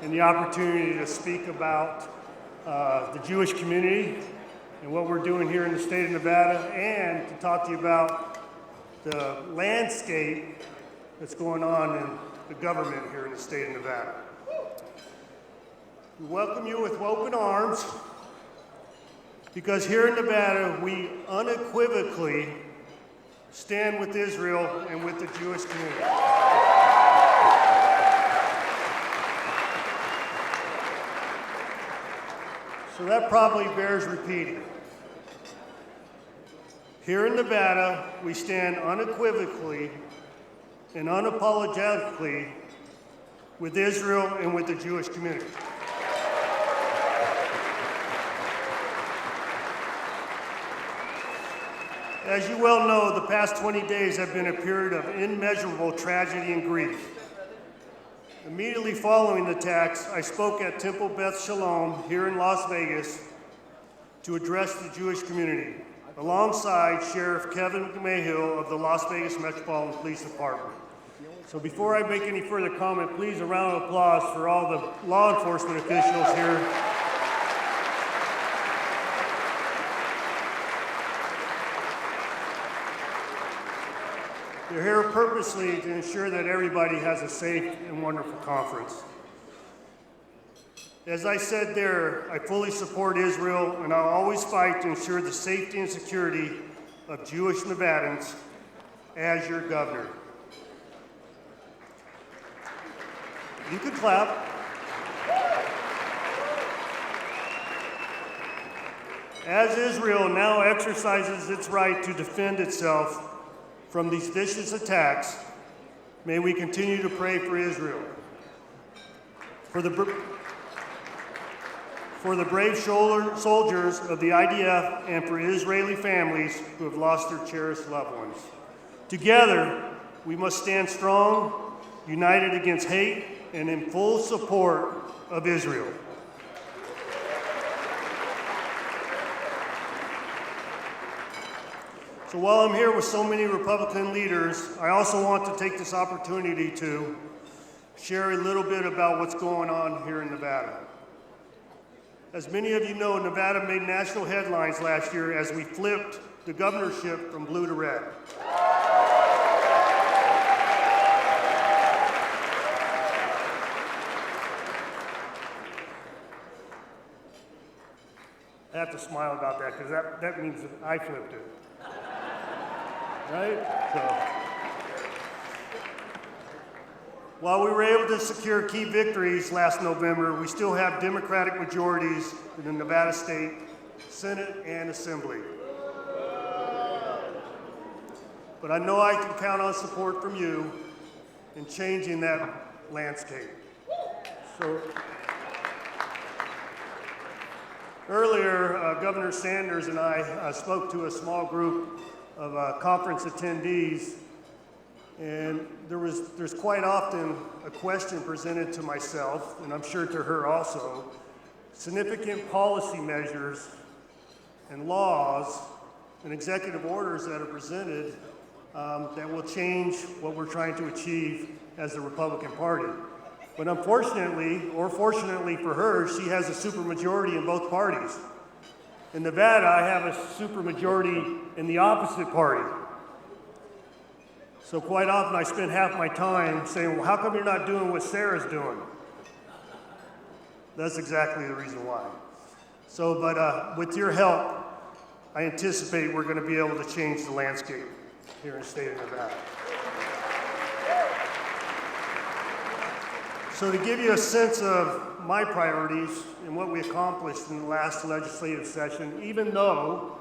and the opportunity to speak about the Jewish community and what we're doing here in the state of Nevada, and to talk to you about the landscape that's going on in the government here in the state of Nevada. We welcome you with open arms, because here in Nevada, we unequivocally stand with Israel and with the Jewish community. So that probably bears repeating. Here in Nevada, we stand unequivocally and unapologetically with Israel and with the Jewish community. As you well know, the past 20 days have been a period of immeasurable tragedy and grief. Immediately following the attacks, I spoke at Temple Beth Shalom here in Las Vegas to address the Jewish community, alongside Sheriff Kevin Mayhill of the Las Vegas Metropolitan Police Department. So before I make any further comment, please a round of applause for all the law enforcement officials here. They're here purposely to ensure that everybody has a safe and wonderful conference. As I said there, I fully support Israel, and I'll always fight to ensure the safety and security of Jewish Nevadans as your governor. You can clap. As Israel now exercises its right to defend itself from these vicious attacks, may we continue to pray for Israel, for the brave soldiers of the IDF, and for Israeli families who have lost their cherished loved ones. Together, we must stand strong, united against hate, and in full support of Israel. So while I'm here with so many Republican leaders, I also want to take this opportunity to share a little bit about what's going on here in Nevada. As many of you know, Nevada made national headlines last year as we flipped the governorship from blue to red. I have to smile about that because that means that I flipped it. Right? So, while we were able to secure key victories last November, we still have Democratic majorities in the Nevada State Senate and Assembly. But I know I can count on support from you in changing that landscape. So, earlier, Governor Sanders and I spoke to a small group of conference attendees, and there's quite often a question presented to myself, and I'm sure to her also, significant policy measures and laws and executive orders that are presented that will change what we're trying to achieve as the Republican Party. But unfortunately, or fortunately for her, she has a supermajority in both parties. In Nevada, I have a supermajority in the opposite party. So quite often I spend half my time saying, well, how come you're not doing what Sarah's doing? That's exactly the reason why. So, but with your help, I anticipate we're going to be able to change the landscape here in the state of Nevada. So to give you a sense of my priorities and what we accomplished in the last legislative session, even though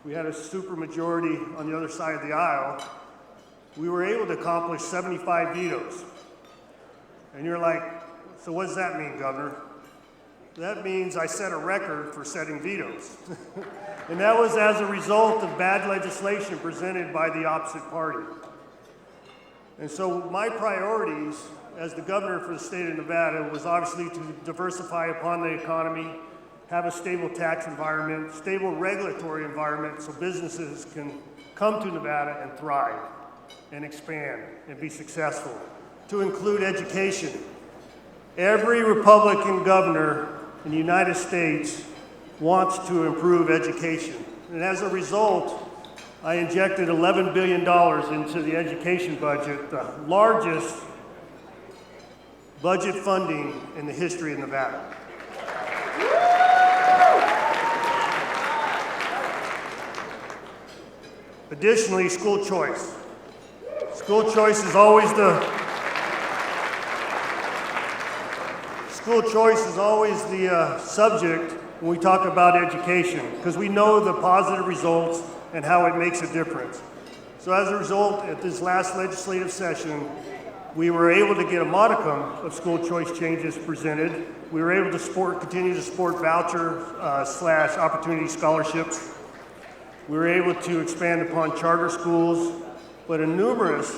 we had a supermajority on the other side of the aisle, we were able to accomplish 75 vetoes. And you're like, so what does that mean, Governor? That means I set a record for setting vetoes. And that was as a result of bad legislation presented by the opposite party. And so my priorities as the governor for the state of Nevada was obviously to diversify upon the economy, have a stable tax environment, stable regulatory environment so businesses can come to Nevada and thrive and expand and be successful, to include education, Every Republican governor in the United States wants to improve education. And as a result, I injected $11 billion into the education budget, the largest budget funding in the history of Nevada. Additionally, school choice. School choice is always the subject when we talk about education, because we know the positive results and how it makes a difference. So as a result, at this last legislative session, we were able to get a modicum of school choice changes presented. We were able to continue to support voucher / opportunity scholarships. We were able to expand upon charter schools, but numerous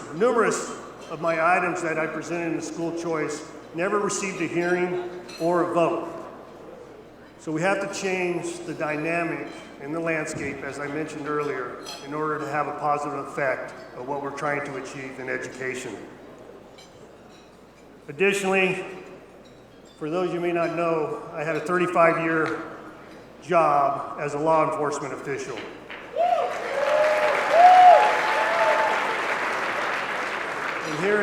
of my items that I presented in the school choice never received a hearing or a vote. So we have to change the dynamic in the landscape, as I mentioned earlier, in order to have a positive effect of what we're trying to achieve in education. Additionally, for those you may not know, I had a 35-year job as a law enforcement official. And here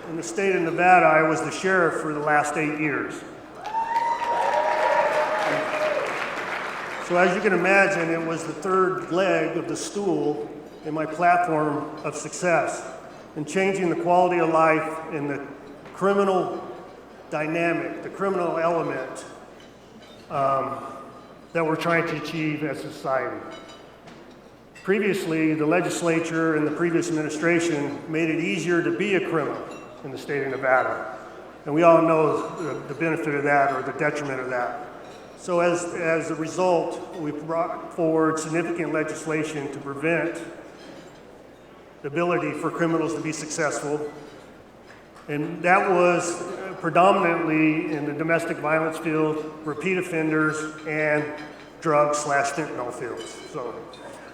in the state of Nevada, I was the sheriff for the last 8 years. So as you can imagine, it was the third leg of the stool in my platform of success in changing the quality of life in the criminal dynamic, the criminal element that we're trying to achieve as a society. Previously, the legislature and the previous administration made it easier to be a criminal in the state of Nevada. And we all know the benefit of that or the detriment of that. So as a result, we brought forward significant legislation to prevent the ability for criminals to be successful. And that was predominantly in the domestic violence field, repeat offenders, and drug/fentanyl fields. So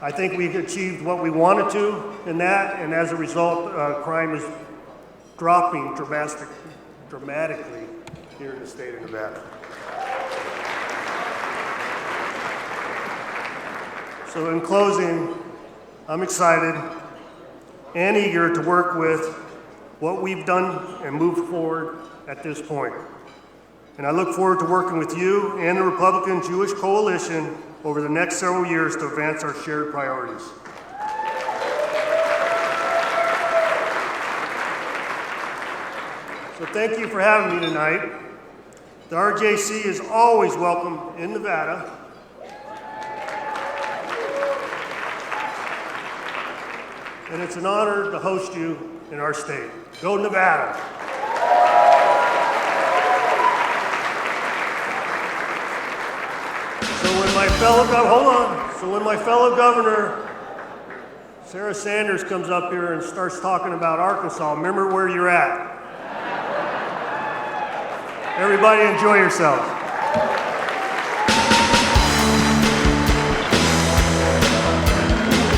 I think we've achieved what we wanted to in that, and as a result, crime is dropping dramatically here in the state of Nevada. So in closing, I'm excited and eager to work with what we've done and move forward at this point. And I look forward to working with you and the Republican Jewish Coalition over the next several years to advance our shared priorities. So thank you for having me tonight. The R.J.C. is always welcome in Nevada. And it's an honor to host you in our state. Go Nevada! So when my fellow governor, Sarah Sanders, comes up here and starts talking about Arkansas, remember where you're at. Everybody enjoy yourself.